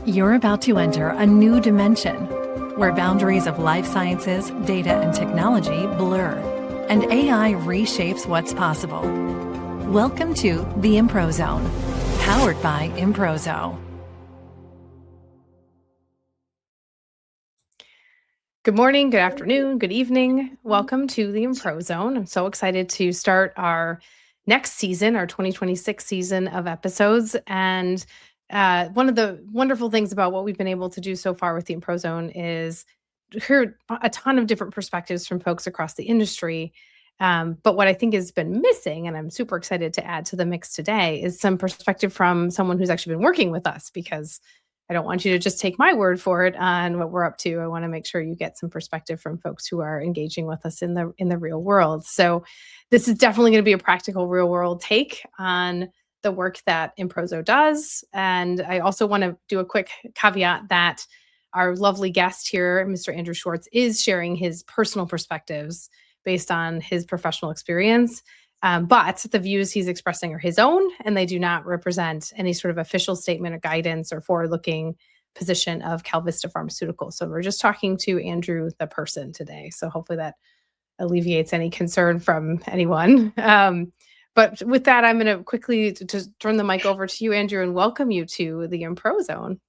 You're about to enter a new dimension where boundaries of life sciences, data, and technology blur, and AI reshapes what's possible. Welcome to the Improzone, powered by Improzone. Good morning, good afternoon, good evening. Welcome to the Improzone. I'm so excited to start our next season, our 2026 season of episodes. And one of the wonderful things about what we've been able to do so far with the Improzone is hear a ton of different perspectives from folks across the industry. But what I think has been missing, and I'm super excited to add to the mix today, is some perspective from someone who's actually been working with us because I don't want you to just take my word for it on what we're up to. I want to make sure you get some perspective from folks who are engaging with us in the real world. So this is definitely going to be a practical real world take on the work that Improzo does. And I also want to do a quick caveat that our lovely guest here, Mr. Andrew Schwartz, is sharing his personal perspectives based on his professional experience. But the views he's expressing are his own, and they do not represent any sort of official statement or guidance or forward-looking position of KalVista Pharmaceuticals. So we're just talking to Andrew, the person, today. So hopefully that alleviates any concern from anyone. But with that, I'm going to quickly to turn the mic over to you, Andrew, and welcome you to the Improzone.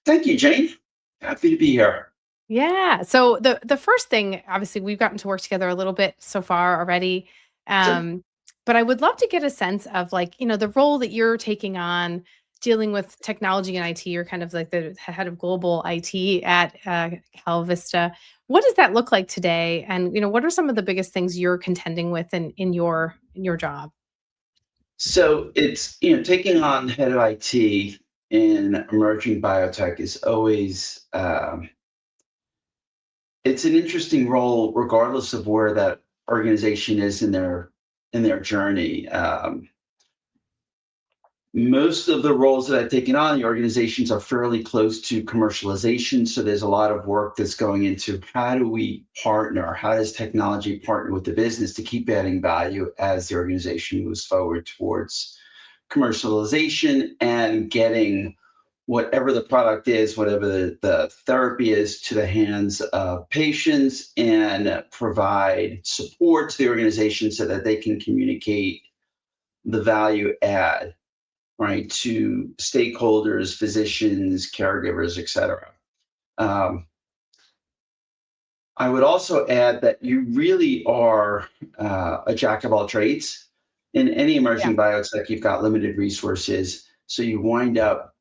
Thank you, Jane. Happy to be here. Yeah. So the first thing, obviously, we've gotten to work together a little bit so far already. Sure. But I would love to get a sense of the role that you're taking on dealing with technology and IT. You're kind of like the head of global IT at KalVista. What does that look like today? And what are some of the biggest things you're contending with in your job? So it's, taking on head of IT in emerging biotech is always, it's an interesting role regardless of where that organization is in their journey. Most of the roles that I've taken on, the organizations are fairly close to commercialization. So there's a lot of work that's going into how do we partner? How does technology partner with the business to keep adding value as the organization moves forward towards commercialization and getting whatever the product is, whatever the therapy is, to the hands of patients and provide support to the organization so that they can communicate the value add, right, to stakeholders, physicians, caregivers, et cetera. I would also add that you really are a jack of all trades. In any Yeah. emerging biotech, you've got limited resources, so you wind up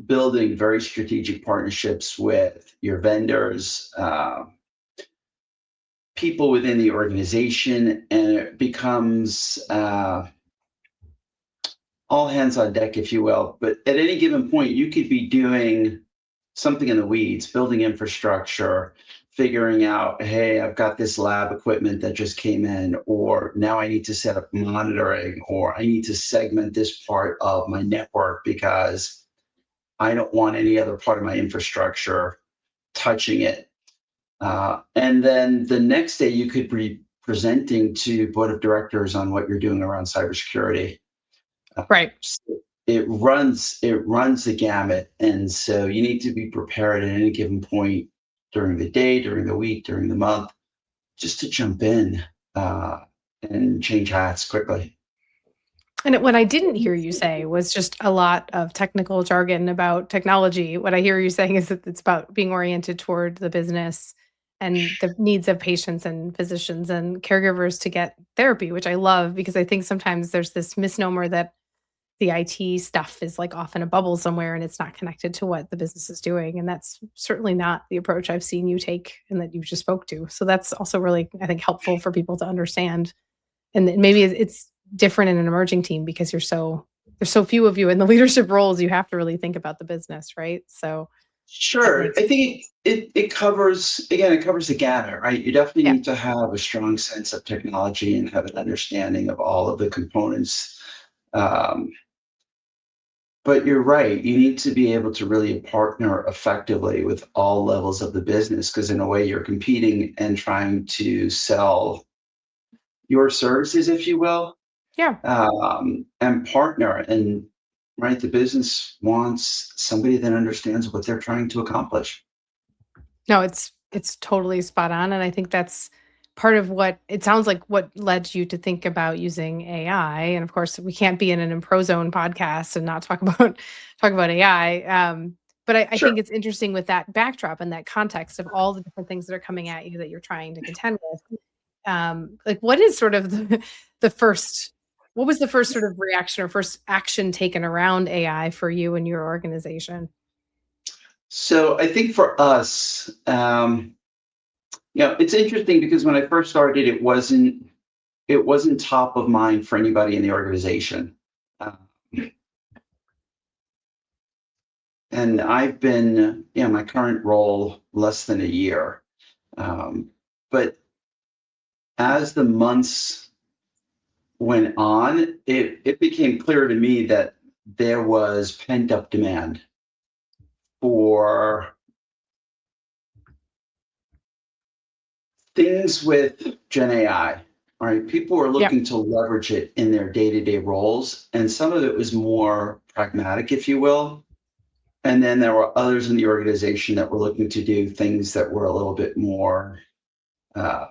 building very strategic partnerships with your vendors, people within the organization, and it becomes all hands on deck, if you will. But at any given point, you could be doing something in the weeds, building infrastructure, figuring out, hey, I've got this lab equipment that just came in, or now I need to set up monitoring, or I need to segment this part of my network because I don't want any other part of my infrastructure touching it. And then the next day, you could be presenting to board of directors on what you're doing around cybersecurity. Right. It runs the gamut, and so you need to be prepared at any given point during the day, during the week, during the month, just to jump in and change hats quickly. And what I didn't hear you say was just a lot of technical jargon about technology. What I hear you saying is that it's about being oriented toward the business and the needs of patients and physicians and caregivers to get therapy, which I love because I think sometimes there's this misnomer that the IT stuff is like off in a bubble somewhere and it's not connected to what the business is doing. And that's certainly not the approach I've seen you take and that you just spoke to. So that's also really, I think, helpful for people to understand. And then maybe it's different in an emerging team because there's so few of you in the leadership roles, you have to really think about the business, right? So that Sure. makes I think it covers, again, it covers the gamut, right? You definitely yeah. need to have a strong sense of technology and have an understanding of all of the components. Um, But you're right. You need to be able to really partner effectively with all levels of the business because, in a way, you're competing and trying to sell your services, if you will, Yeah. and partner. And right? The business wants somebody that understands what they're trying to accomplish. No, it's totally spot on, and I think that's part of what it sounds like what led you to think about using AI. And of course, we can't be in an Improzone podcast and not talk about talk about AI. But I Sure. think it's interesting with that backdrop and that context of all the different things that are coming at you that you're trying to contend with. Like, what is sort of the first? What was the first sort of reaction or first action taken around AI for you and your organization? So I think for us, it's interesting because when I first started, it wasn't top of mind for anybody in the organization. Uh, and I've been in my current role less than a year. But as the months went on, it became clear to me that there was pent up demand for things with Gen AI. All right, people are Yep. looking to leverage it in their day to day roles, and some of it was more pragmatic, if you will. And then there were others in the organization that were looking to do things that were a little bit more uh,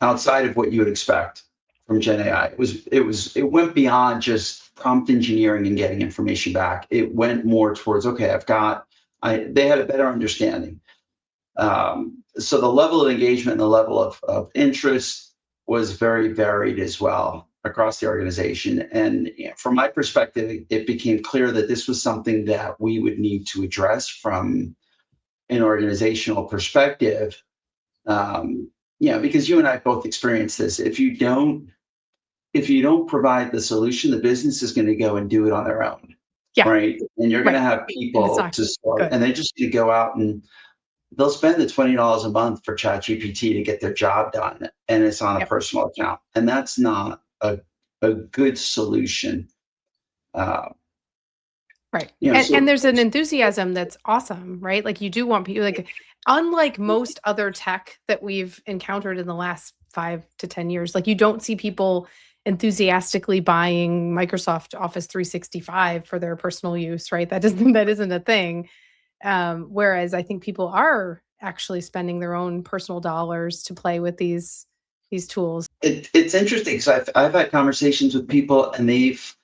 outside of what you would expect from Gen AI. It went beyond just prompt engineering and getting information back. It went more towards, okay, they had a better understanding. So the level of engagement and the level of interest was very varied as well across the organization. And from my perspective, it became clear that this was something that we would need to address from an organizational perspective. Um, because you and I both experienced this. If you don't provide the solution, the business is going to go and do it on their own, Yeah. right? And you're going to Right. have And it's people not to start, good. and they just need to go out and they'll spend the $20 a month for ChatGPT to get their job done, and it's on a Yep. personal account, and that's not a good solution. Uh, Right. And so there's an enthusiasm that's awesome, right? Like you do want people like unlike most other tech that we've encountered in the last 5 to 10 years, like you don't see people enthusiastically buying Microsoft Office 365 for their personal use, right? That isn't a thing. Whereas I think people are actually spending their own personal dollars to play with these tools. it's interesting because I've had conversations with people, and they've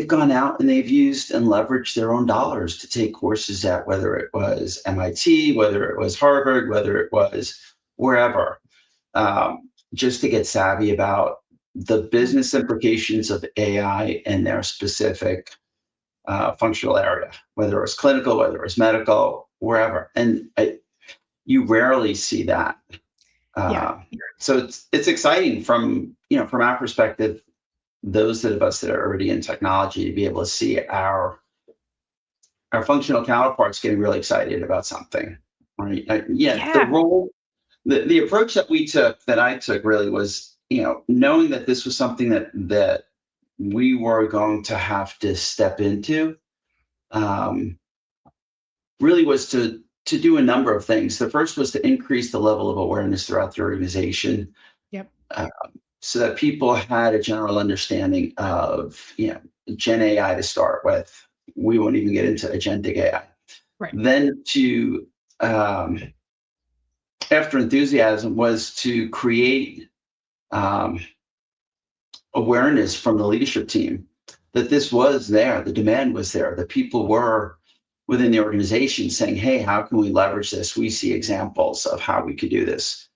gone out and they've used and leveraged their own dollars to take courses at, whether it was MIT, whether it was Harvard, whether it was wherever, just to get savvy about the Yeah. business implications of AI in their specific functional area, whether it was clinical, whether it was medical, wherever. And you rarely see that. Yeah. Uh, so it's exciting from our perspective, those of us that are already in technology, to be able to see our functional counterparts getting really excited about something. Right? Yeah, the Yeah. role, the approach that I took really was, knowing that this was something that we were going to have to step into. Um, really was to do a number of things. The first was to increase the level of awareness throughout the organization, Yep. uh, so that people had a general understanding of Gen AI to start with. We won't even get into agentic AI. Right. Then to after enthusiasm was to create um, awareness from the leadership team that this was there, the demand was there, that people were within the organization saying, hey, how can we leverage this? We see examples of how we could do this.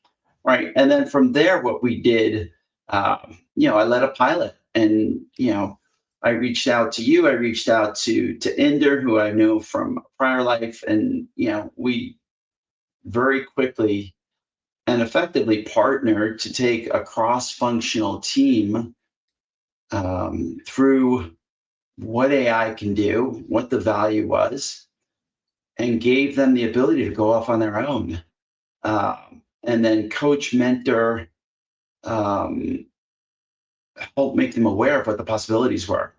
Right. And then from there, what we did, I led a pilot, and, I reached out to you. I reached out to Inder, who I know from a prior life. And, we very quickly and effectively partnered to take a cross functional team through what AI can do, what the value was, and gave them the ability to go off on their own, and then coach, mentor, um, help make them aware of what the possibilities were.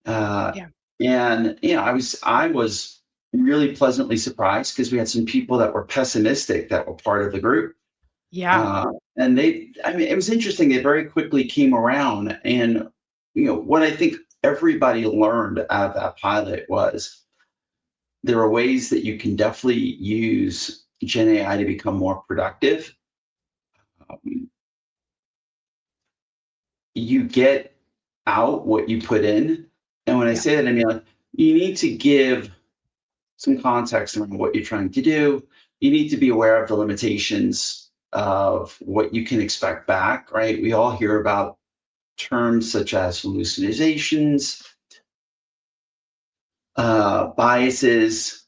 Uh, Yeah. and I was really pleasantly surprised because we had some people that were pessimistic that were part of the group. Yeah. And it was interesting. They very quickly came around, and what I think everybody learned out of that pilot was there are ways that you can definitely use Gen AI to become more productive. Um, you get out what you put in. And when I Yeah. say that, I mean, like, you need to give some context around what you're trying to do. You need to be aware of the limitations of what you can expect back, right? We all hear about terms such as hallucinations, biases.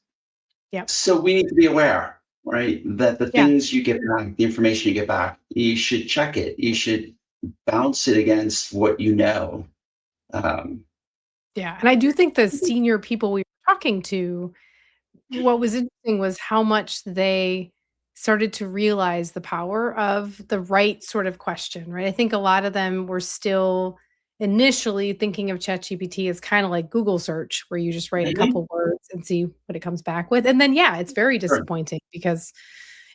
Yeah. So we need to be aware, right? That the Yeah. things you get back, the information you get back, you should check it. You should bounce it against what you know. Um, Yeah. And I do think the senior people we were talking to, what was interesting was how much they started to realize the power of the right sort of question, right? I think a lot of them were still initially thinking of ChatGPT as kind of like Google search, where you just write a mhm, couple words and see what it comes back with. And then, yeah, it's very sure, disappointing because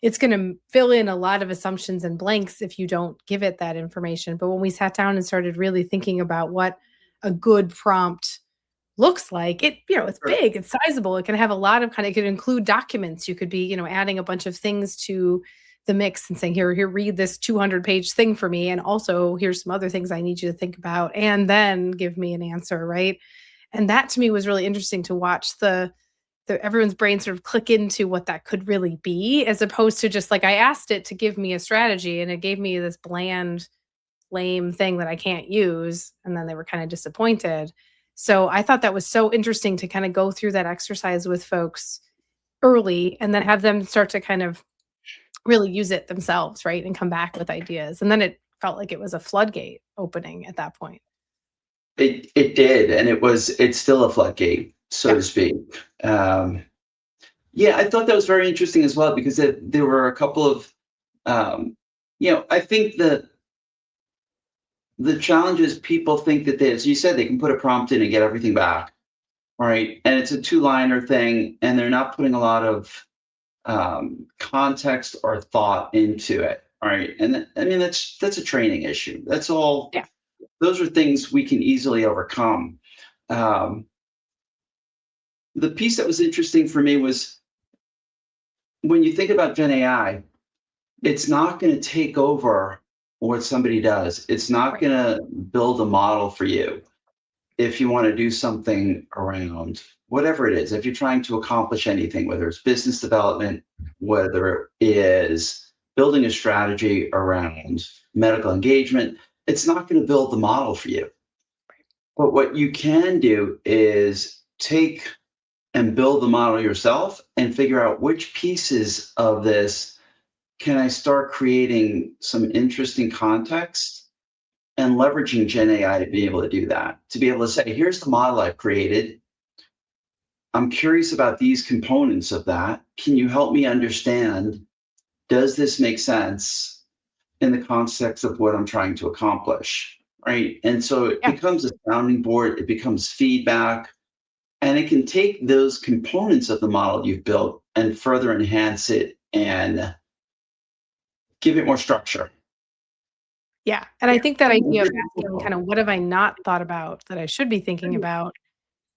it's going to fill in a lot of assumptions and blanks if you don't give it that information. But when we sat down and started really thinking about what a good prompt looks like, it's sure. big, it's sizable, it can have a lot of it could include documents, you could be, adding a bunch of things to the mix and saying, "Here, read this 200-page thing for me, and also here's some other things I need you to think about, and then give me an answer," right? And that to me was really interesting to watch the everyone's brain sort of click into what that could really be, as opposed to just like, I asked it to give me a strategy, and it gave me this bland lame thing that I can't use, and then they were kinda disappointed. So, I thought that was so interesting to kinda go through that exercise with folks early and then have them start to kind of really use it themselves, right, and come back with ideas, and then it felt like it was a floodgate opening at that point. It did, and it's still a floodgate, so Yeah, to speak. Um, yeah, I thought that was very interesting as well because there were a couple of, um, I think that the challenge is people think that they, as you said, they can put a prompt in and get everything back, right? And it's a two-liner thing, and they're not putting a lot of context or thought into it, right? And I mean, that's a training issue. That's all. yeah, Those are things we can easily overcome. Um, the piece that was interesting for me was when you think about Gen AI, it's not going to take over what somebody does. It's not right, going to build a model for you if you want to do something around whatever it is. If you're trying to accomplish anything, whether it's business development, whether it is building a strategy around medical engagement, it's not going to build the model for you. But what you can do is take and build the model yourself and figure out which pieces of this can I start creating some interesting context and leveraging Gen AI to be able to do that, to be able to say, here's the model I've created. I'm curious about these components of that. Can you help me understand? Does this make sense in the context of what I'm trying to accomplish? Right. And so it yeah. becomes a sounding board, it becomes feedback, and it can take those components of the model you've built and further enhance it and give it more structure. Yeah, and I think that idea of asking kind of, "What have I not thought about that I should be thinking about?"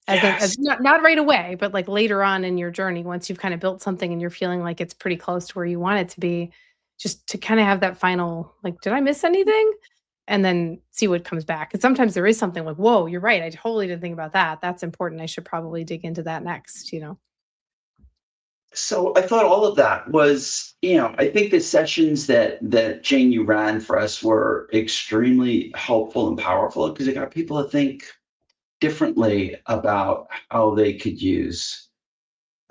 As Yes. not right away, but, like, later on in your journey, once you've kinda built something and you're feeling like it's pretty close to where you want it to be, just to kinda have that final, like, "Did I miss anything?" And then see what comes back. And sometimes there is something like, "Whoa, you're right, I totally didn't think about that. That's important. I should probably dig into that next," you know? So I thought all of that was, I think the sessions that Jane you ran for us were extremely helpful and powerful because it got people to think differently about how they could use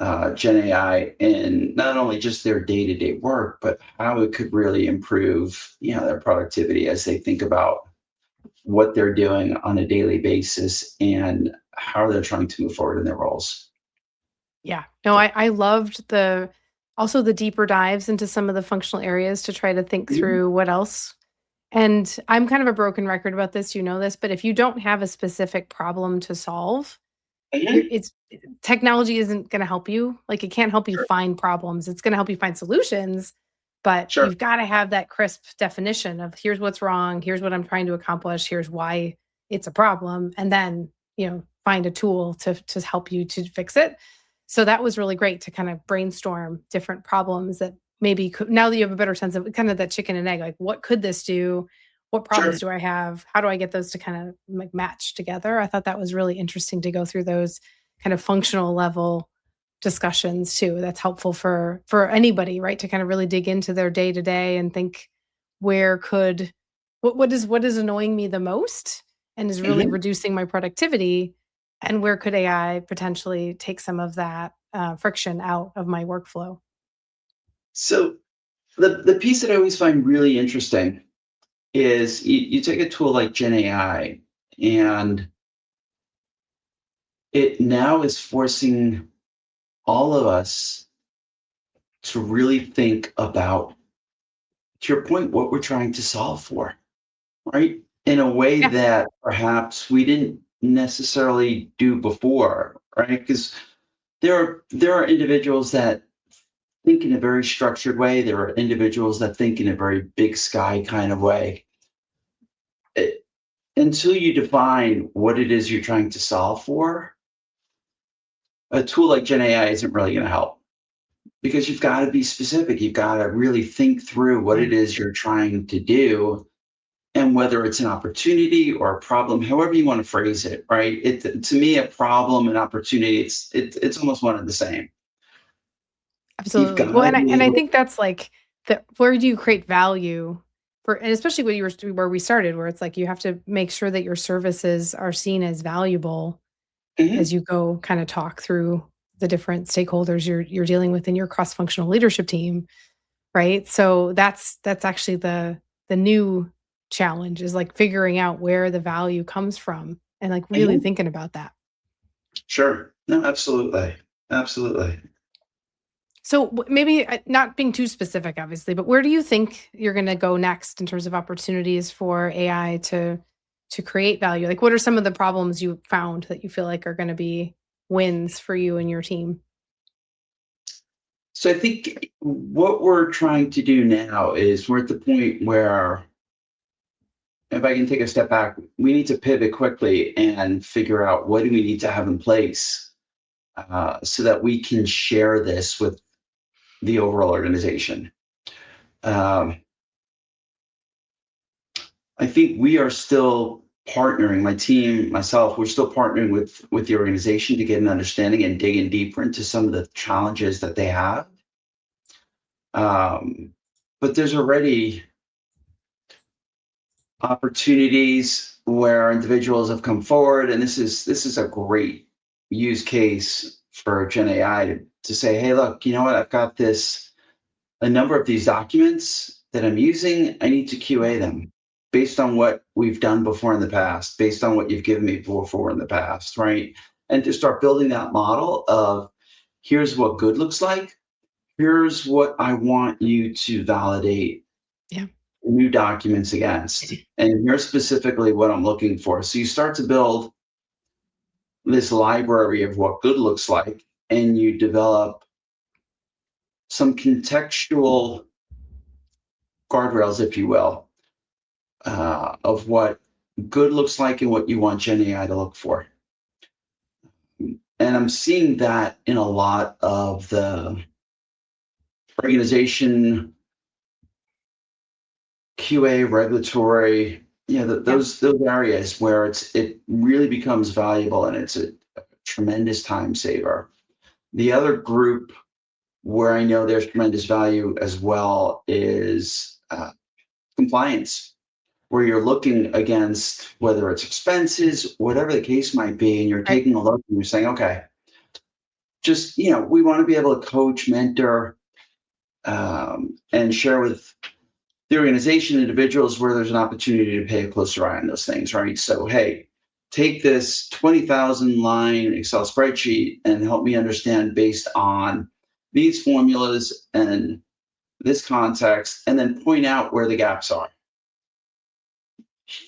Gen AI in not only just their day-to-day work, but how it could really improve, their productivity as they think about what they're doing on a daily basis and how they're trying to move forward in their roles. Yeah. No, I loved also the deeper dives into some of the functional areas to try to think Mhm. through what else. And I'm kind of a broken record about this, you know this, but if you don't have a specific problem to solve, Mhm. technology isn't gonna help you. Like, it can't help you Sure. find problems. It's gonna help you find solutions, but Sure. you've gotta have that crisp definition of, "Here's what's wrong, here's what I'm trying to accomplish, here's why it's a problem," and then find a tool to help you to fix it. So that was really great to kind of brainstorm different problems that maybe could, now that you have a better sense of kind of that chicken and egg, like what could this do? What problems Sure. do I have? How do I get those to kind of like match together? I thought that was really interesting to go through those kind of functional level discussions too. That's helpful for anybody, right? To kind of really dig into their day to day and think where could what is annoying me the most and is really Mhm. reducing my productivity, and where could AI potentially take some of that friction out of my workflow? So the piece that I always find really interesting is you take a tool like Gen AI, and it now is forcing all of us to really think about, to your point, what we're trying to solve for, right? In a way Yeah, that perhaps we didn't necessarily do before, right? Because there are individuals that think in a very structured way. There are individuals that think in a very big sky kind of way. It, until you define what it is you're trying to solve for, a tool like Gen AI isn't really going to help, because you've got to be specific. You've got to really think through what it right. is you're trying to do, and whether it's an opportunity or a problem, however you want to phrase it, right? To me, a problem and opportunity, it's almost one and the same. You've Absolutely. got Well, to and be I able. think that's like the where do you create value for, and especially when you were where we started, where it's like you have to make sure that your services are seen as valuable Mhm. as you go kind of talk through the different stakeholders you're dealing with in your cross-functional leadership team, right? So that's actually the new challenge, is like figuring out where the value comes from and like really Mhm. thinking about that. Sure. No, absolutely, absolutely. So maybe not being too specific, obviously, but where do you think you're going to go next in terms of opportunities for AI to create value? Like, what are some of the problems you found that you feel like are going to be wins for you and your team? So I think what we're trying to do now is we're at the point where, if I can take a step back, we need to pivot quickly and figure out what do we need to have in place, so that we can share this with the overall organization. Um, I think we are still partnering, my team, myself, we're still partnering with the organization to get an understanding and dig in deeper into some of the challenges that they have. Um, but there's already opportunities where individuals have come forward, and this is a great use case for Gen AI to say, hey, look, you know what? I've got this a number of these documents that I'm using. I need to QA them based on what we've done before in the past, based on what you've given me before in the past, right? And to start building that model of, here's what good looks like. Here's what I want you to validate Yeah. new documents against. And here's specifically what I'm looking for. So you start to build this library of what good looks like, and you develop some contextual guardrails, if you will, of what good looks like and what you want Gen AI to look for. And I'm seeing that in a lot of the organization, QA, regulatory, Yeah. those areas where it really becomes valuable, and it's a tremendous time saver. The other group where I know there's tremendous value as well is compliance, where you're looking against whether it's expenses, whatever the case might be, and you're Right. taking a look and you're saying, okay, just, we want to be able to coach, mentor, and share with the organization individuals where there's an opportunity to pay a closer eye on those things, right? So, hey, take this 20,000 line Excel spreadsheet and help me understand based on these formulas and this context, and then point out where the gaps are.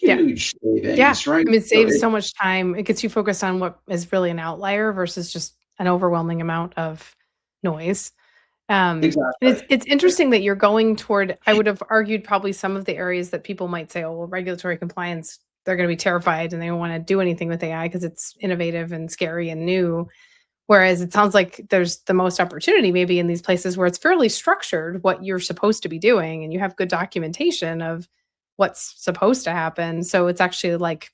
Yeah. Huge Yeah. savings, right? I mean, it So saves so much time. It gets you focused on what is really an outlier versus just an overwhelming amount of noise. And exactly. it's interesting that you're going toward, I would have argued probably some of the areas that people might say, oh, well, regulatory compliance they're going to be terrified and they don't want to do anything with AI because it's innovative and scary and new. Whereas it sounds like there's the most opportunity maybe in these places where it's fairly structured what you're supposed to be doing and you have good documentation of what's supposed to happen. So it's actually like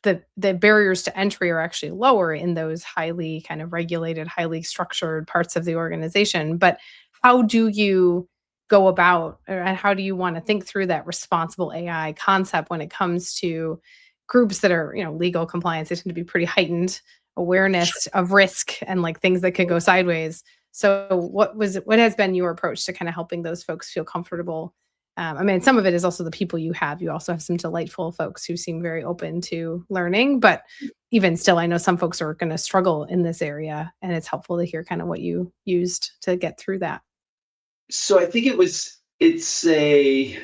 the barriers to entry are actually lower in those highly kind of regulated, highly structured parts of the organization. But how do you go about, and how do you want to think through that responsible AI concept when it comes to groups that are, legal compliance? They tend to be pretty heightened awareness of risk and like things that could go sideways. So what has been your approach to kind of helping those folks feel comfortable? I mean, some of it is also the people you have. You also have some delightful folks who seem very open to learning, but even still, I know some folks are going to struggle in this area, and it's helpful to hear kind of what you used to get through that. So I think it's a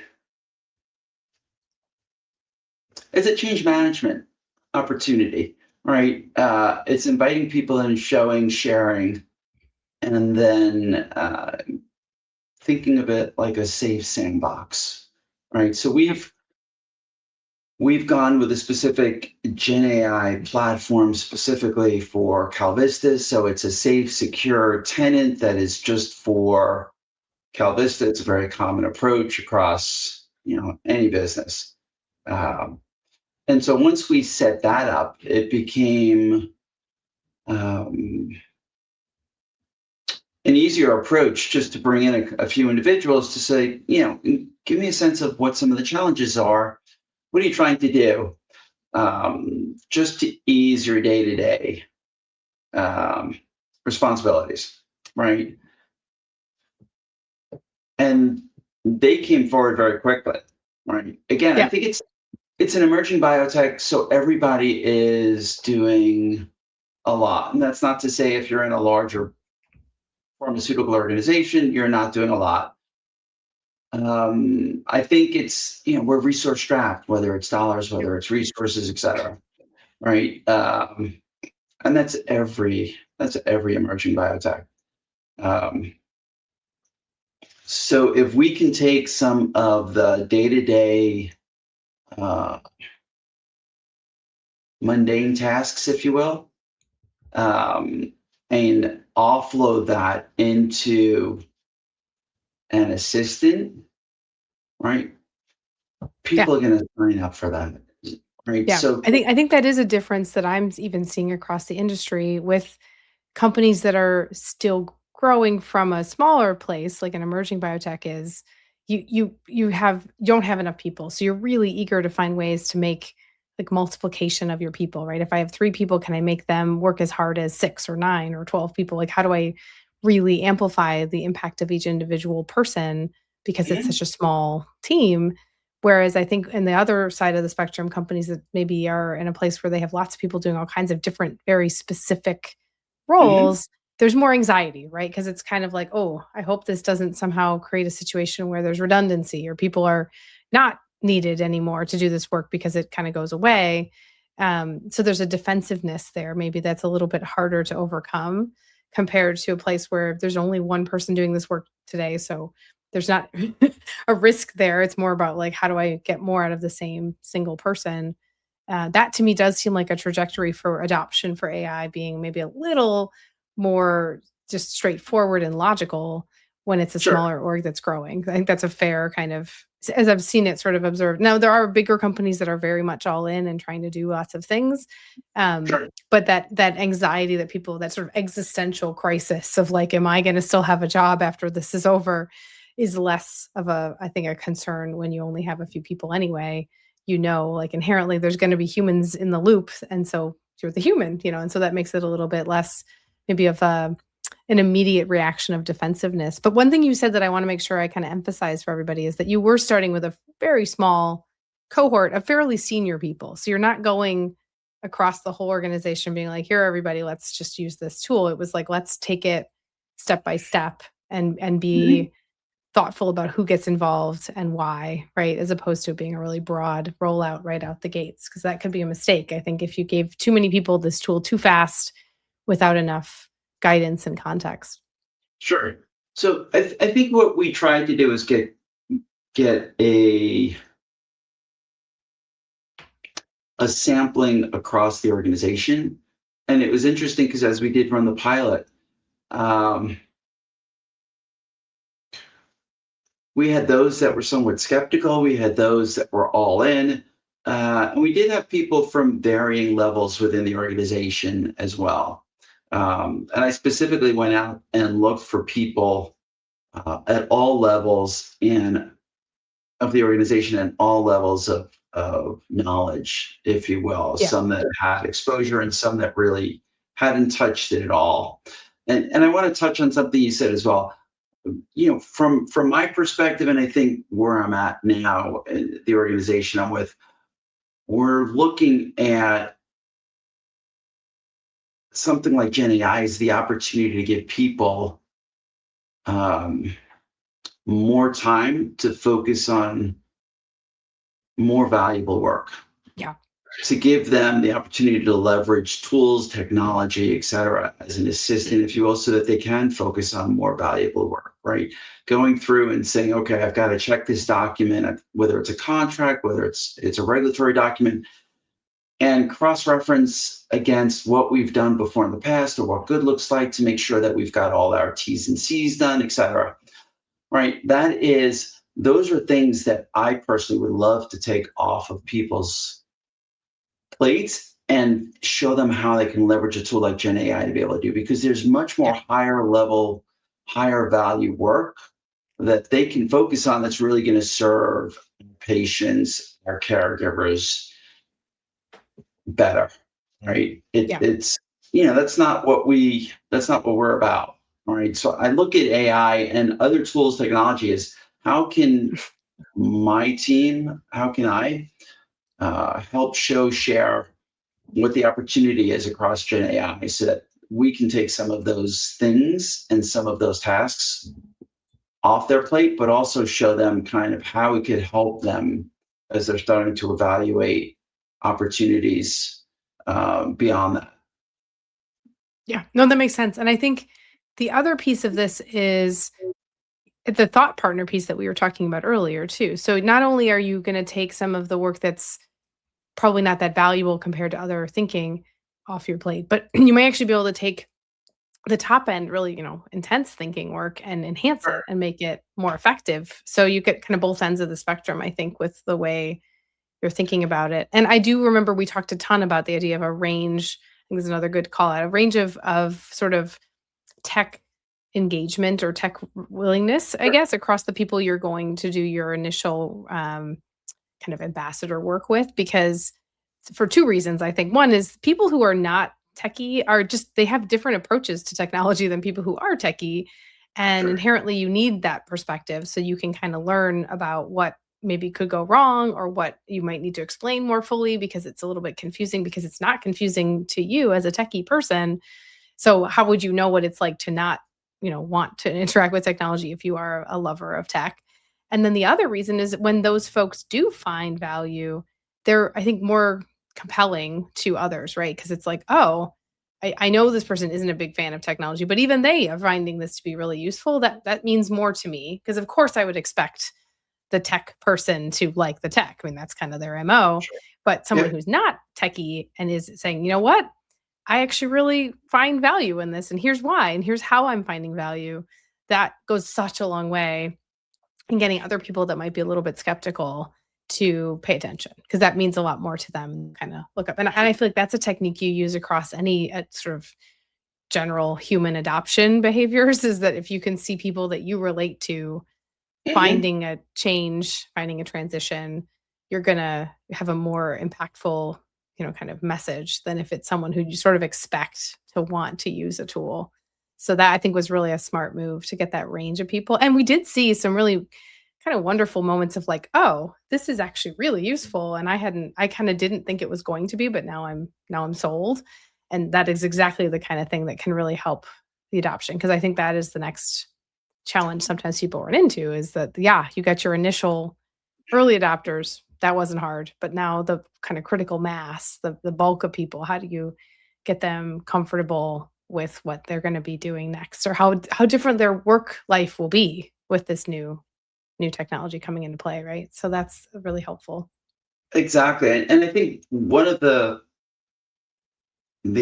change management opportunity, right? It's inviting people in, showing, sharing, and then thinking of it like a safe sandbox, right? So we've gone with a specific Gen AI platform specifically for KalVista. So it's a safe, secure tenant that is just for KalVista. It's a very common approach across any business. And so once we set that up, it became an easier approach just to bring in a few individuals to say, give me a sense of what some of the challenges are. What are you trying to do? Just to ease your day-to-day responsibilities, right? And they came forward very quickly, right? Again, I think it's an emerging biotech, so everybody is doing a lot. And that's not to say if you're in a larger pharmaceutical organization, you're not doing a lot. I think it's, we're resource strapped, whether it's dollars, whether it's resources, et cetera, right? And that's every emerging biotech. So if we can take some of the day-to-day mundane tasks, if you will, and offload that into an assistant, right? People are going to sign up for that, right? Yeah, So I think that is a difference that I'm even seeing across the industry with companies that are still growing from a smaller place, like an emerging biotech is. You don't have enough people, so you're really eager to find ways to make like multiplication of your people, right? If I have 3 people, can I make them work as hard as 6 or 9 or 12 people? Like, how do I really amplify the impact of each individual person because it's such a small team? Whereas I think in the other side of the spectrum, companies that maybe are in a place where they have lots of people doing all kinds of different, very specific mhm, roles, there's more anxiety, right? Because it's kind of like, oh, I hope this doesn't somehow create a situation where there's redundancy or people are not needed anymore to do this work because it kind of goes away. So there's a defensiveness there. Maybe that's a little bit harder to overcome compared to a place where there's only one person doing this work today. So there's not a risk there. It's more about like, how do I get more out of the same single person? That to me does seem like a trajectory for adoption for AI being maybe a little more just straightforward and logical when it's a sure, smaller org that's growing. I think that's a fair kind of, as I've seen it sort of observed. Now, there are bigger companies that are very much all in and trying to do lots of things. sure, But that anxiety that people, that sort of existential crisis of like, am I going to still have a job after this is over, is less of I think, a concern when you only have a few people anyway. Like inherently there's going to be humans in the loop. And so you're the human, and so that makes it a little bit less maybe of an immediate reaction of defensiveness. But one thing you said that I want to make sure I kind of emphasize for everybody is that you were starting with a very small cohort of fairly senior people. So you're not going across the whole organization being like, here, everybody, let's just use this tool. It was like, let's take it step by step and mhm, be thoughtful about who gets involved and why, right? As opposed to it being a really broad rollout right out the gates, because that could be a mistake. I think if you gave too many people this tool too fast without enough guidance and context. sure. So I think what we tried to do is get a a sampling across the organization. And it was interesting because as we did run the pilot, we had those that were somewhat skeptical. We had those that were all in. And we did have people from varying levels within the organization as well. And I specifically went out and looked for people at all levels of the organization and all levels of knowledge, if you will. Yeah. Some that had exposure and some that really hadn't touched it at all. And I want to touch on something you said as well. From my perspective, and I think where I'm at now, the organization I'm with, we're looking at something like Gen AI as the opportunity to give people more time to focus on more valuable work. Yeah. To give them the opportunity to leverage tools, technology, et cetera, as an assistant, if you will, so that they can focus on more valuable work, right? Going through and saying, okay, I've got to check this document, whether it's a contract, whether it's a regulatory document, and cross-reference against what we've done before in the past or what good looks like to make sure that we've got all our T's and C's done, et cetera, right? Those are things that I personally would love to take off of people's plates and show them how they can leverage a tool like Gen AI to be able to do, because there's much more higher level, higher value work that they can focus on that's really going to serve patients, our caregivers better, right? It's that's not what we're about. All right. So I look at AI and other tools, technology as how can I help share what the opportunity is across Gen AI so that we can take some of those things and some of those tasks off their plate, but also show them kind of how we could help them as they're starting to evaluate opportunities beyond that. Yeah. No, that makes sense. And I think the other piece of this is the thought partner piece that we were talking about earlier too. So not only are you going to take some of the work that's probably not that valuable compared to other thinking off your plate, but you might actually be able to take the top end, really, intense thinking work and enhance it and make it more effective. So you get kind of both ends of the spectrum, I think, with the way you're thinking about it. And I do remember we talked a ton about the idea of a range. I think is another good call out, a range of sort of tech engagement or tech willingness, I guess, across the people you're going to do your initial kind of ambassador work with, because for two reasons, I think. One is people who are not techie are just, they have different approaches to technology than people who are techie. And inherently you need that perspective so you can kind of learn about what maybe could go wrong or what you might need to explain more fully because it's a little bit confusing, because it's not confusing to you as a techie person. So how would you know what it's like to not, want to interact with technology if you are a lover of tech? And then the other reason is when those folks do find value, they're, I think, more compelling to others, right? Because it's like, oh, I know this person isn't a big fan of technology, but even they are finding this to be really useful. That means more to me, because of course I would expect the tech person to like the tech. I mean, that's kind of their MO. But someone who's not techie and is saying, you know what? I actually really find value in this, and here's why, and here's how I'm finding value. That goes such a long way in getting other people that might be a little bit skeptical to pay attention, because that means a lot more to them. Kind of look up, and I feel like that's a technique you use across any sort of general human adoption behaviors. Is that if you can see people that you relate to finding a change, finding a transition, you're gonna have a more impactful, kind of message than if it's someone who you sort of expect to want to use a tool. So that I think was really a smart move to get that range of people. And we did see some really kind of wonderful moments of like, oh, this is actually really useful. And I kind of didn't think it was going to be, but now I'm sold. And that is exactly the kind of thing that can really help the adoption. Because I think that is the next challenge sometimes people run into, is that, yeah, you got your initial early adopters. That wasn't hard. But now the kind of critical mass, the bulk of people, how do you get them comfortable with what they're going to be doing next, or how different their work life will be with this new technology coming into play, right? So that's really helpful. Exactly. And I think one of the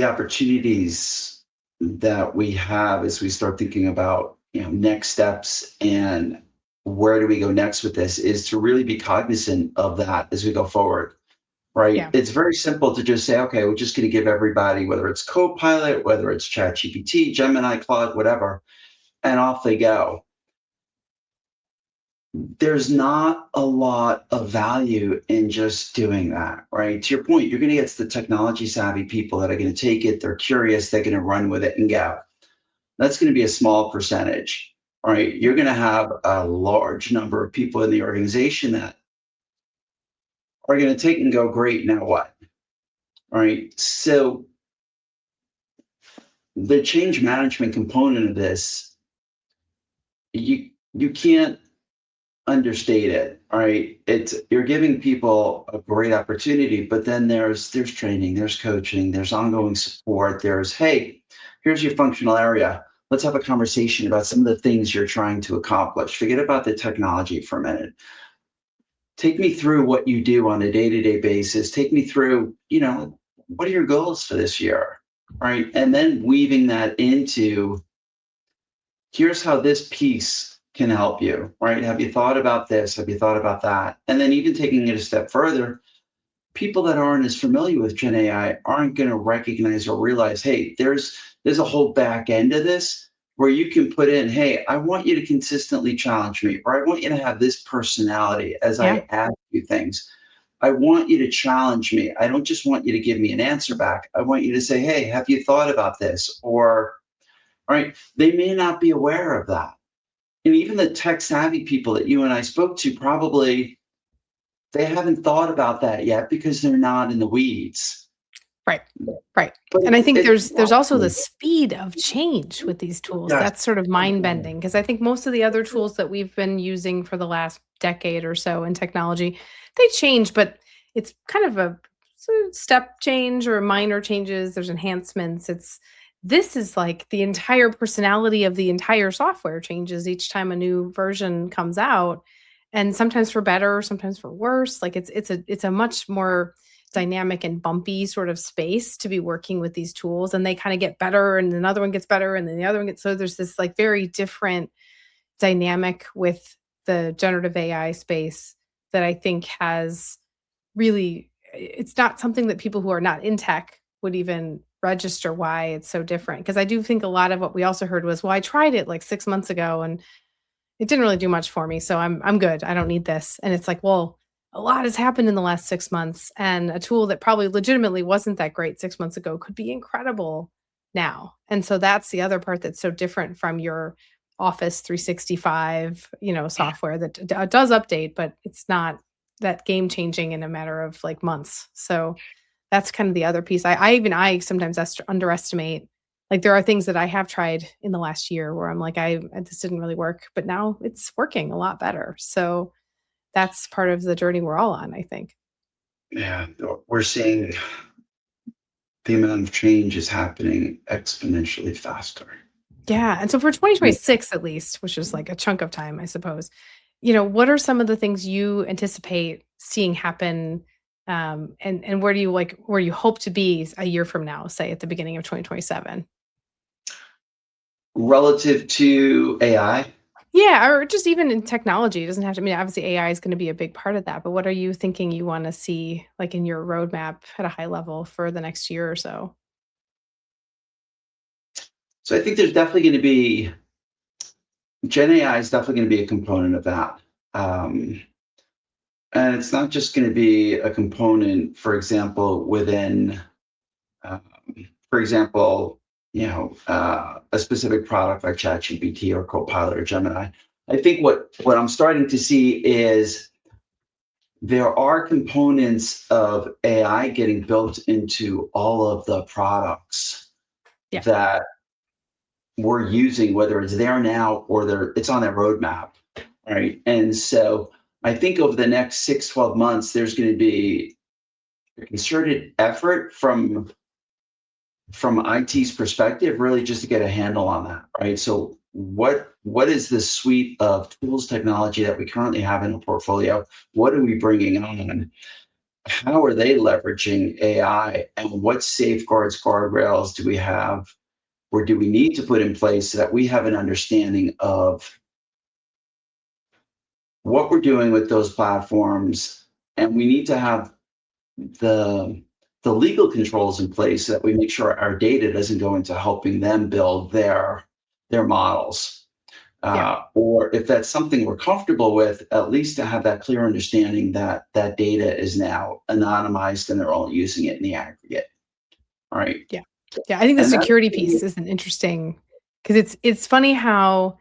opportunities that we have as we start thinking about, next steps and where do we go next with this is to really be cognizant of that as we go forward. Right. Yeah. It's very simple to just say, okay, we're just going to give everybody, whether it's Copilot, whether it's ChatGPT, Gemini, Claude, whatever, and off they go. There's not a lot of value in just doing that, right? To your point, you're going to get the technology savvy people that are going to take it, they're curious, they're going to run with it and go. That's going to be a small percentage, right? You're Yeah. going to have a large number of people in the organization that are going to take and go, great, now what? Right. So the change management component of this, you can't understate it. All right. It's you're giving people a great opportunity, but then there's training, there's coaching, there's ongoing support, there's hey, here's your functional area. Let's have a conversation about some of the things you're trying to accomplish. Forget about the technology for a minute. Take me through what you do on a day-to-day basis. Take me through, what are your goals for this year? Right. And then weaving that into here's how this piece can help you, right? Have you thought about this? Have you thought about that? And then even taking it a step further, people that aren't as familiar with Gen AI aren't going to recognize or realize, hey, there's a whole back end of this where you can put in, hey, I want you to consistently challenge me, or I want you to have this personality as Yeah. I ask you things. I want you to challenge me. I don't just want you to give me an answer back. I want you to say, hey, have you thought about this? Or, right, they may not be aware of that. And even the tech savvy people that you and I spoke to probably they haven't thought about that yet because they're not in the weeds. Right. Right. But And I think it's there's also the speed of change with these tools. yes. That's sort of mind bending because I think most of the other tools that we've been using for the last decade or so in technology, they change, but it's kind of a sort of step change or minor changes. There's enhancements. This is like the entire personality of the entire software changes each time a new version comes out, and sometimes for better, sometimes for worse. Like it's a much more dynamic and bumpy sort of space to be working with these tools, and they kind of get better and another one gets better and then the other one gets, so there's this like very different dynamic with the generative AI space that I think has really, it's not something that people who are not in tech would even register why it's so different, because I do think a lot of what we also heard was, well, I tried it like 6 months ago and it didn't really do much for me, so I'm good. I don't need this. And it's like, well, a lot has happened in the last 6 months, and a tool that probably legitimately wasn't that great 6 months ago could be incredible now. And so that's the other part that's so different from your Office 365, software that does update, but it's not that game changing in a matter of like months. So that's kind of the other piece. I sometimes underestimate, like, there are things that I have tried in the last year where I'm like, this didn't really work, but now it's working a lot better. So that's part of the journey we're all on, I think. Yeah, we're seeing the amount of change is happening exponentially faster. Yeah, and so for 2026 at least, which is like a chunk of time, I suppose, what are some of the things you anticipate seeing happen, and where you hope to be a year from now, say at the beginning of 2027? Relative to AI, Yeah, or just even in technology, it doesn't have to, I mean, obviously AI is gonna be a big part of that, but what are you thinking you wanna see, like, in your roadmap at a high level for the next year or so? so I think there's definitely going to be Gen AI is definitely going to be a component of that. Um, and it's not just going to be a component, for example, within um, for example, a specific product like ChatGPT or Copilot or Gemini. I think what I'm starting to see is there are components of AI getting built into all of the products Yeah. that we're using, whether it's there now or it's on that roadmap, right? And so I think over the next 6-12 months, there's going to be a concerted effort from IT's perspective, really just to get a handle on that, right? So what is the suite of tools, technology that we currently have in the portfolio? What are we bringing on? how are they leveraging AI, and what safeguards, guardrails do we have, or do we need to put in place so that we have an understanding of what we're doing with those platforms, and we need to have the legal controls in place so that we make sure our data doesn't go into helping them build their models. Yeah. Or if that's something we're comfortable with, at least to have that clear understanding that that data is now anonymized and they're only using it in the aggregate. All right. Yeah. Yeah, I think the And that, security piece is an interesting because it's funny how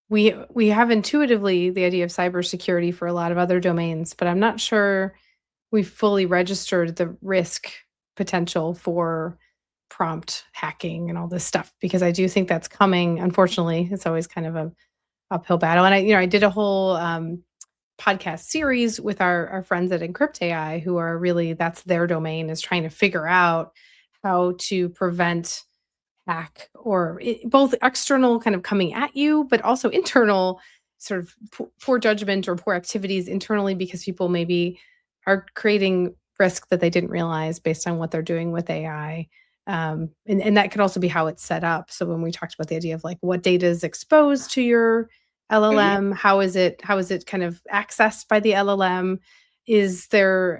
we have intuitively the idea of cybersecurity for a lot of other domains, but I'm not sure we've fully registered the risk potential for prompt hacking and all this stuff because I do think that's coming. Unfortunately, it's always kind of a uphill battle. And I did a whole podcast series with our friends at Encrypt AI, who are really that's their domain is trying to figure out how to prevent hack or both external kind of coming at you, but also internal sort of poor judgment or poor activities internally because people maybe are creating risk that they didn't realize based on what they're doing with AI. And that could also be how it's set up. So when we talked about the idea of like what data is exposed to your LLM, how is it kind of accessed by the LLM? Is there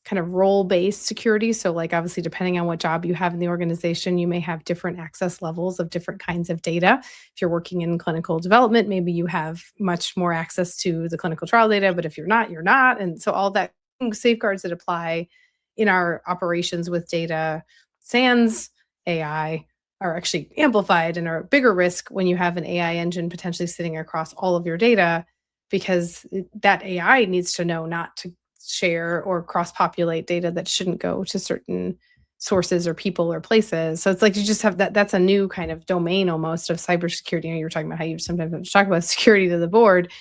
kind of role-based security? So like obviously depending on what job you have in the organization, you may have different access levels of different kinds of data. If you're working in clinical development, maybe you have much more access to the clinical trial data, but if you're not, you're not. And so all that safeguards that apply in our operations with data sans AI are actually amplified and are a bigger risk when you have an AI engine potentially sitting across all of your data because that AI needs to know not to share or cross-populate data that shouldn't go to certain sources or people or places. So it's like you just have that's a new kind of domain almost of cybersecurity. You were talking about how you sometimes have to talk about security to the board.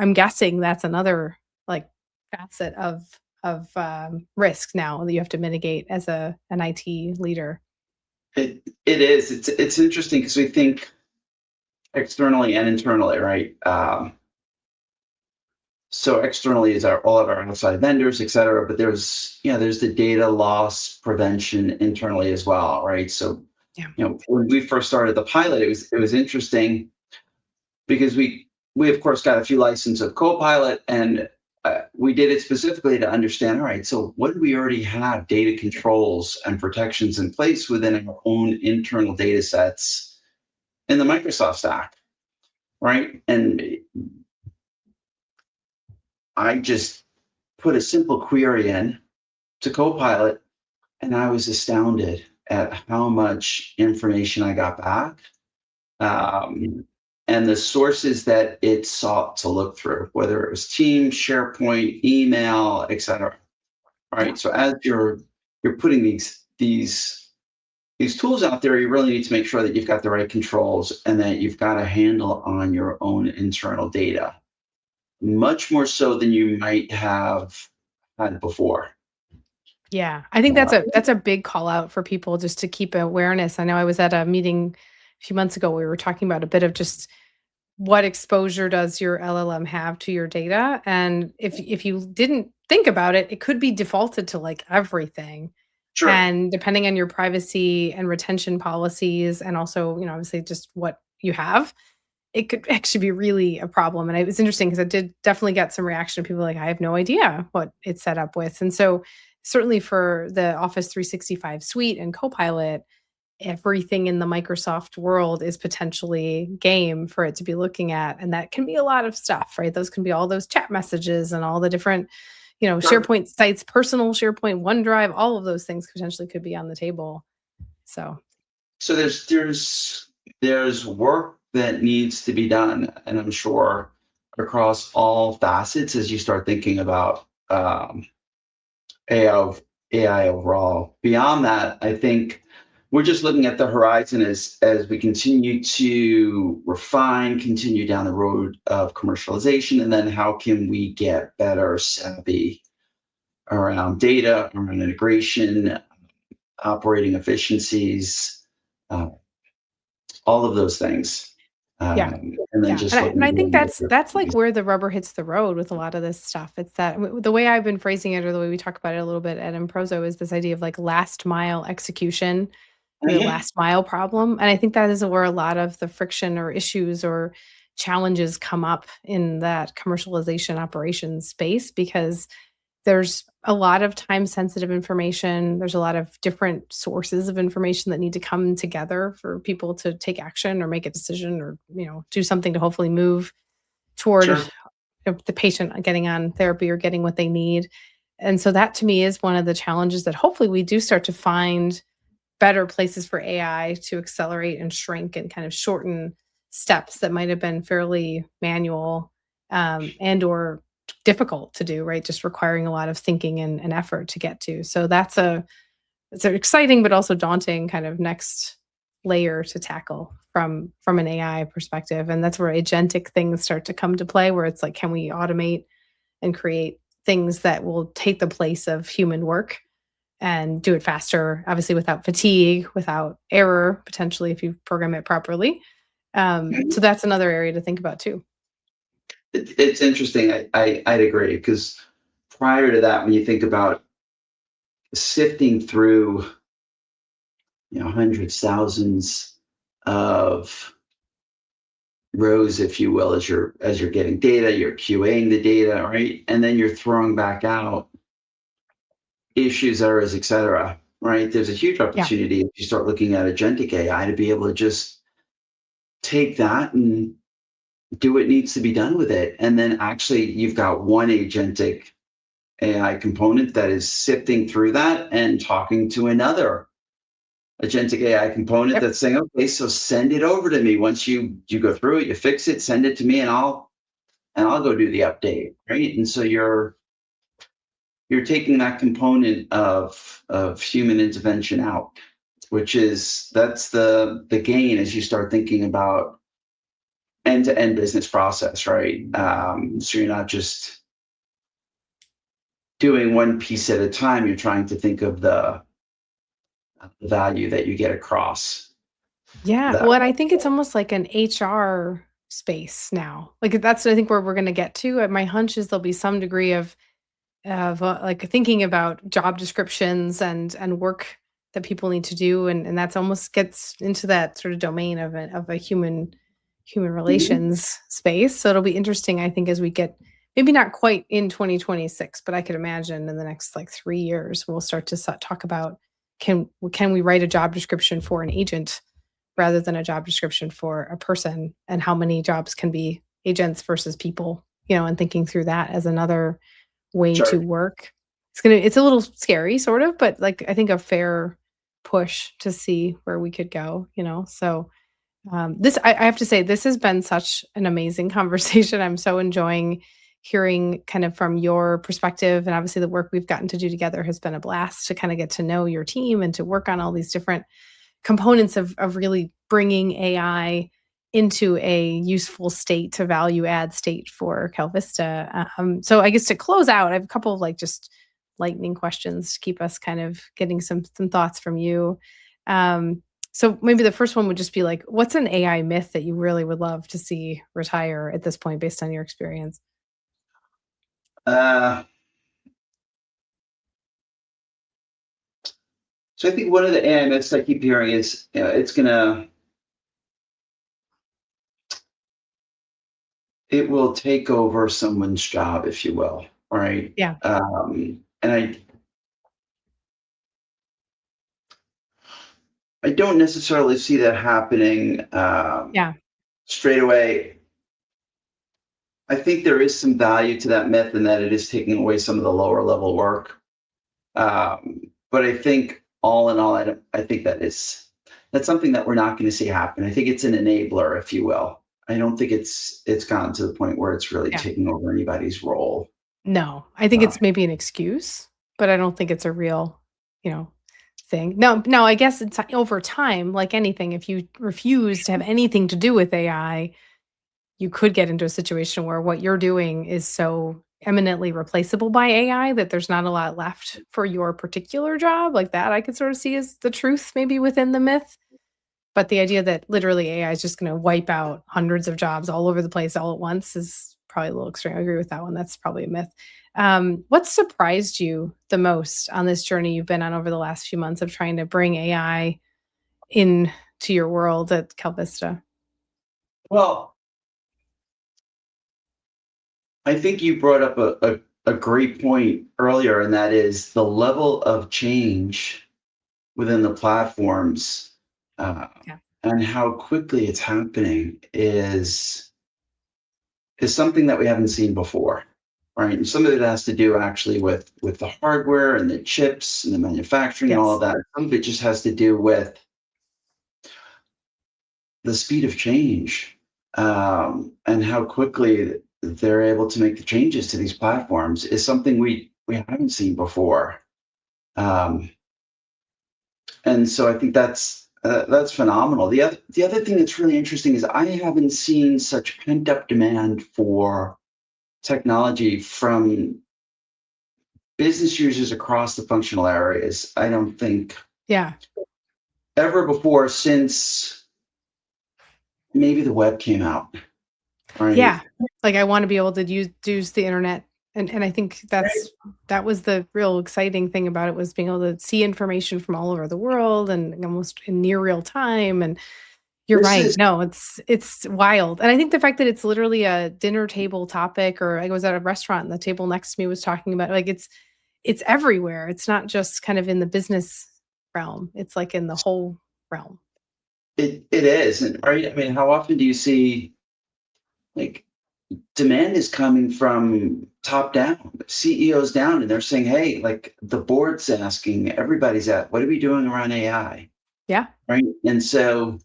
I'm guessing that's another like facet of risk now that you have to mitigate as an IT leader. it is. It's interesting because we think externally and internally, right? So externally is all of our outside vendors, et cetera, but there's the data loss prevention internally as well, right? So Yeah. when we first started the pilot, it was interesting because we of course got a few licenses of Copilot, and we did it specifically to understand. All right, so what do we already have data controls and protections in place within our own internal data sets in the Microsoft stack, right? And I just put a simple query in to Copilot, and I was astounded at how much information I got back, and the sources that it sought to look through, whether it was Teams, SharePoint, email, etc. Yeah. Right. So as you're putting these tools out there, you really need to make sure that you've got the right controls and that you've got a handle on your own internal data, much more so than you might have had before. Yeah, I think that's a big call out for people just to keep awareness. I know I was at a meeting a few months ago. We were talking about a bit of just what exposure does your LLM have to your data, and if you didn't think about it, it could be defaulted to like everything. Sure. And depending on your privacy and retention policies, and also obviously just what you have, it could actually be really a problem. And it was interesting because I did definitely get some reaction of people like, I have no idea what it's set up with. And so certainly for the Office 365 suite and Copilot, everything in the Microsoft world is potentially game for it to be looking at. And that can be a lot of stuff, right? Those can be all those chat messages and all the different, Sure. SharePoint sites, personal SharePoint, OneDrive, all of those things potentially could be on the table. So So there's work that needs to be done, and I'm sure across all facets as you start thinking about AI, AI overall. Beyond that, I think we're just looking at the horizon as we continue to refine, continue down the road of commercialization, and then how can we get better savvy around data, around integration, operating efficiencies, uh, all of those things. Yeah. and then Yeah, just and looking I at think the that's like where the rubber hits the road with a lot of this stuff. It's that the way I've been phrasing it, or the way we talk about it a little bit at Improzo, is this idea of like last mile execution, Oh, the yeah, last mile problem, and I think that is where a lot of the friction or issues or challenges come up in that commercialization operations space, because there's a lot of time sensitive information. There's a lot of different sources of information that need to come together for people to take action or make a decision, or, do something to hopefully move toward sure, the patient getting on therapy or getting what they need. And so that to me is one of the challenges that hopefully we do start to find better places for AI to accelerate and shrink and kind of shorten steps that might have been fairly manual, and or difficult to do, right? Just requiring a lot of thinking and effort to get to. So it's an exciting but also daunting kind of next layer to tackle from an AI perspective. And that's where agentic things start to come to play, where it's like, can we automate and create things that will take the place of human work and do it faster, obviously without fatigue, without error, potentially if you program it properly. So that's another area to think about too. it's interesting. I'd agree because prior to that, when you think about sifting through, hundreds, thousands of rows, if you will, as you're getting data, you're QAing the data, right, and then you're throwing back out issues, errors, et cetera. Right? There's a huge Yeah. opportunity if you start looking at agentic AI to be able to just take that and do what needs to be done with it. And then actually, you've got one agentic AI component that is sifting through that and talking to another agentic AI component Yep. that's saying, okay, so send it over to me. Once you go through it, you fix it, send it to me, and I'll go do the update. Right. And so you're taking that component of human intervention out, which is that's the gain as you start thinking about end-to-end business process, right? So you're not just doing one piece at a time. You're trying to think of the value that you get across Yeah. that. Well, and I think it's almost like an HR space now. Like that's I think where we're going to get to. My hunch is there'll be some degree of like thinking about job descriptions and work that people need to do, and that's almost gets into that sort of domain of a human Mhm. relations space. So it'll be interesting, I think, as we get maybe not quite in 2026, but I could imagine in the next like 3 years we'll start to talk about can we write a job description for an agent rather than a job description for a person, and how many jobs can be agents versus people, and thinking through that as another way to Sure. work. It's a little scary sort of, but like I think a fair push to see where we could go, So this I have to say this has been such an amazing conversation. I'm so enjoying hearing kind of from your perspective, and obviously the work we've gotten to do together has been a blast to kind of get to know your team and to work on all these different components of really bringing AI into a useful state, to value add state for KalVista. So I guess to close out, I have a couple of like just lightning questions to keep us kind of getting some thoughts from you. Um, so maybe the first one would just be like, what's an AI myth that you really would love to see retire at this point, based on your experience? Uh, so I think one of the AI myths I keep hearing is, it will take over someone's job, if you will, right? Yeah, And I don't necessarily see that happening yeah, straight away. I think there is some value to that myth in that it is taking away some of the lower level work. But I think all in all, I think that's something that we're not going to see happen. I think it's an enabler, if you will. I don't think it's gotten to the point where it's really yeah. taking over anybody's role. No, I think Uh, it's maybe an excuse, but I don't think it's a real, you know, thing. No, I guess it's over time, like anything, if you refuse to have anything to do with AI, you could get into a situation where what you're doing is so eminently replaceable by AI that there's not a lot left for your particular job. Like that I could sort of see as the truth maybe within the myth. But the idea that literally AI is just going to wipe out hundreds of jobs all over the place all at once is probably a little extreme. I agree with that one. That's probably a myth. What surprised you the most on this journey you've been on over the last few months of trying to bring AI into your world at KalVista? Well, I think you brought up a great point earlier, and that is the level of change within the platforms, uh, Yeah. and how quickly it's happening is something that we haven't seen before, right? And some of it has to do actually with the hardware and the chips and the manufacturing and all of Yes. that. Some of it just has to do with the speed of change, and how quickly they're able to make the changes to these platforms is something we haven't seen before. Um, and so I think that's phenomenal. The other thing that's really interesting is I haven't seen such pent up demand for technology from business users across the functional areas. I don't think Yeah. ever before since maybe the web came out, right? Yeah. Like I want to be able to use the internet. And I think that was the real exciting thing about it was being able to see information from all over the world and almost in near real time. And you're This right. is No, it's wild. And I think the fact that it's literally a dinner table topic, or I was at a restaurant and the table next to me was talking about like it's everywhere. It's not just kind of in the business realm. It's like in the whole realm. it is, and right. I mean, how often do you see like demand is coming from top down, CEOs down, and they're saying, "Hey, like the board's asking, everybody's at, what are we doing around AI?" Yeah. Right? And so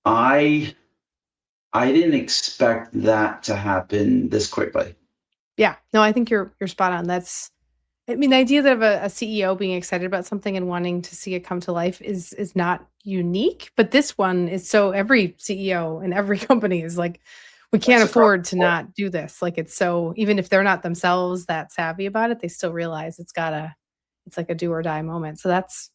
I I didn't expect that to happen this quickly. Yeah. No, I think you're spot on. I mean, the idea that of a CEO being excited about something and wanting to see it come to life is not unique, but this one is so every CEO and every company is like, we can't That's across afford the to board. not do this. Like it's so even if they're not themselves that savvy about it, they still realize it's like a do or die moment. So that's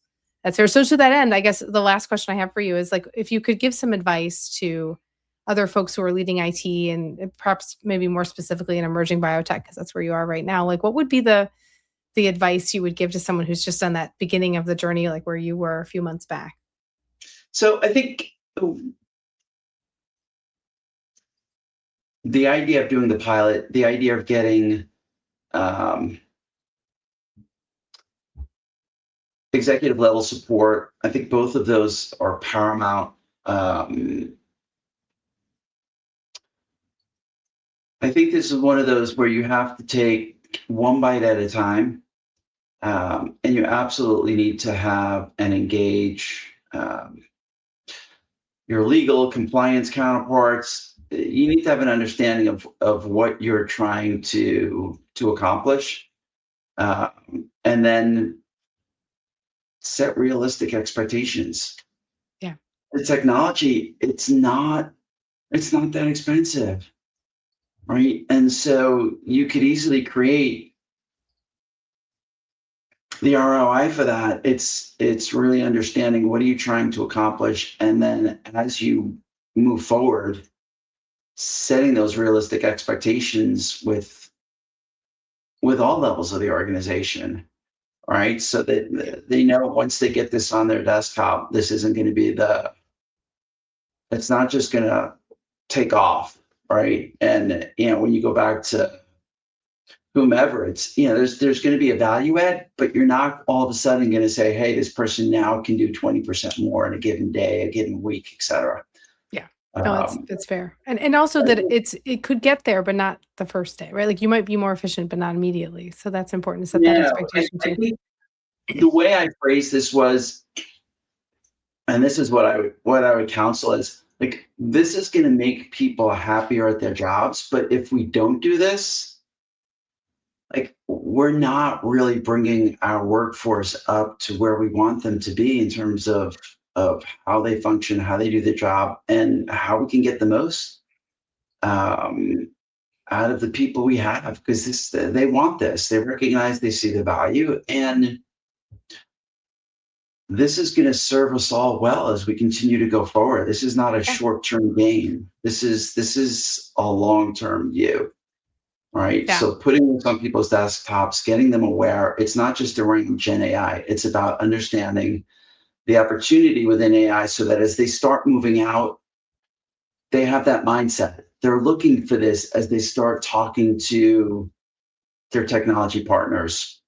fair. So to that end, I guess the last question I have for you is like if you could give some advice to other folks who are leading IT and perhaps maybe more specifically in emerging biotech, because that's where you are right now, like what would be the advice you would give to someone who's just on that beginning of the journey, like where you were a few months back? So I think the idea of doing the pilot, the idea of getting um, executive level support, I think both of those are paramount. Um, I think this is one of those where you have to take one bite at a time, and you absolutely need to have and engage your legal compliance counterparts. You need to have an understanding of what you're trying to accomplish, and then set realistic expectations. Yeah. The technology, it's not that expensive, right? And so you could easily create the ROI for that. It's really understanding what are you trying to accomplish, and then as you move forward, setting those realistic expectations with all levels of the organization, right? So that they know once they get this on their desktop, this isn't going to be it's not just going to take off, right? And when you go back to whomever, it's there's going to be a value add, but you're not all of a sudden going to say, hey, this person now can do 20% more in a given day, a given week, et cetera. Yeah. No, it's Um, it's fair. And also that it could get there, but not the first day, right? Like you might be more efficient, but not immediately. So that's important to set that yeah, expectation I too. think the way I phrased this was, and this is what I would counsel is like, this is going to make people happier at their jobs, but if we don't do this, like we're not really bringing our workforce up to where we want them to be in terms of how they function, how they do their job, and how we can get the most um, out of the people we have, because they want this, they recognize, they see the value, and this is going to serve us all well as we continue to go forward. This is not a short-term game. This is a long-term view, right? Yeah. So putting this on people's desktops, getting them aware, it's not just around Gen AI. It's about understanding the opportunity within AI so that as they start moving out, they have that mindset. They're looking for this as they start talking to their technology partners.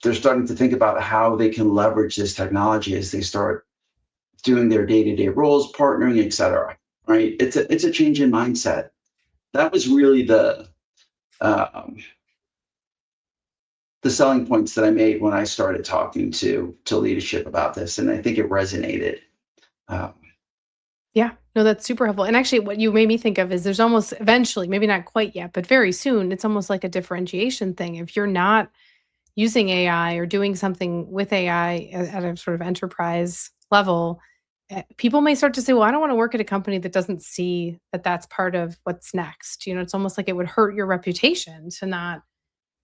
They're starting to think about how they can leverage this technology as they start doing their day-to-day roles, partnering, et cetera. Right? It's a change in mindset. That was really the selling points that I made when I started talking to leadership about this, and I think it resonated. Um, Yeah, no, that's super helpful. And actually, what you made me think of is there's almost eventually, maybe not quite yet, but very soon, it's almost like a differentiation thing. If you're not using AI or doing something with AI at a sort of enterprise level, people may start to say, well, I don't want to work at a company that doesn't see that that's part of what's next. It's almost like it would hurt your reputation to not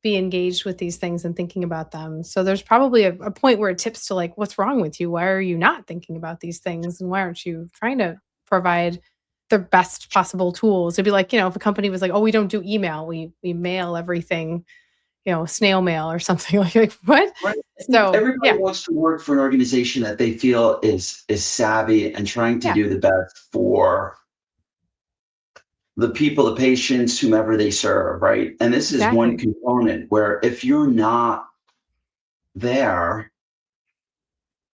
be engaged with these things and thinking about them. So there's probably a point where it tips to like, what's wrong with you? Why are you not thinking about these things? And why aren't you trying to provide the best possible tools? It'd be like, if a company was like, oh, we don't do email, we mail everything, snail mail or something like what? right. So Everybody yeah, wants to work for an organization that they feel is savvy and trying to yeah, do the best for the people, the patients, whomever they serve, right? And this is one exactly. component where if you're not there,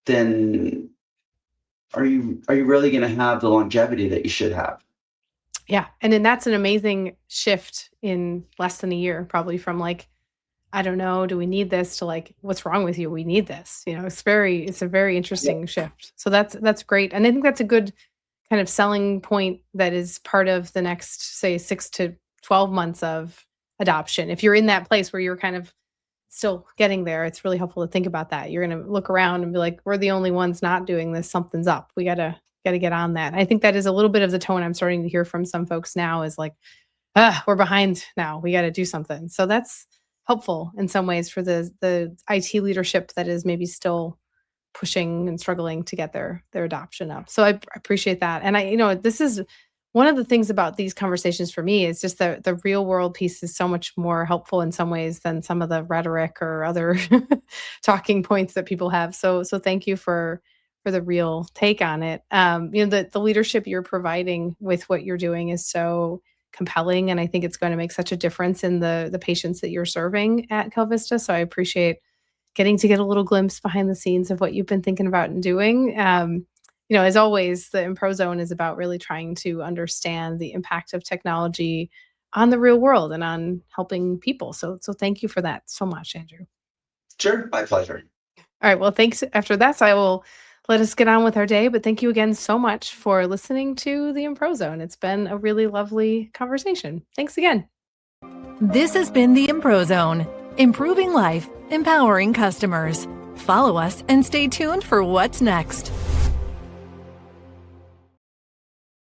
then are you really going to have the longevity that you should have? Yeah. And then that's an amazing shift in less than a year, probably from like, I don't know, do we need this to like, what's wrong with you? We need this. It's a very Yeah. interesting shift. So that's great. And I think that's a good kind of selling point that is part of the next, say, 6 to 12 months of adoption. If you're in that place where you're kind of still getting there, it's really helpful to think about that. You're going to look around and be like, we're the only ones not doing this. Something's up. We gotta get on that. And I think that is a little bit of the tone I'm starting to hear from some folks now is like, we're behind now. We got to do something. So that's helpful in some ways for the IT leadership that is maybe still pushing and struggling to get their adoption up. So I appreciate that. And this is one of the things about these conversations for me is just the real world piece is so much more helpful in some ways than some of the rhetoric or other talking points that people have. So thank you for the real take on it. The leadership you're providing with what you're doing is so compelling, and I think it's going to make such a difference in the patients that you're serving at KalVista. So I appreciate getting to get a little glimpse behind the scenes of what you've been thinking about and doing. As always, the Improzone is about really trying to understand the impact of technology on the real world and on helping people. So thank you for that so much, Andrew. Sure, my pleasure. All right. Well, thanks. After that, I will let us get on with our day. But thank you again so much for listening to the Improzone. It's been a really lovely conversation. Thanks again. This has been the Improzone, improving life, empowering customers. Follow us and stay tuned for what's next.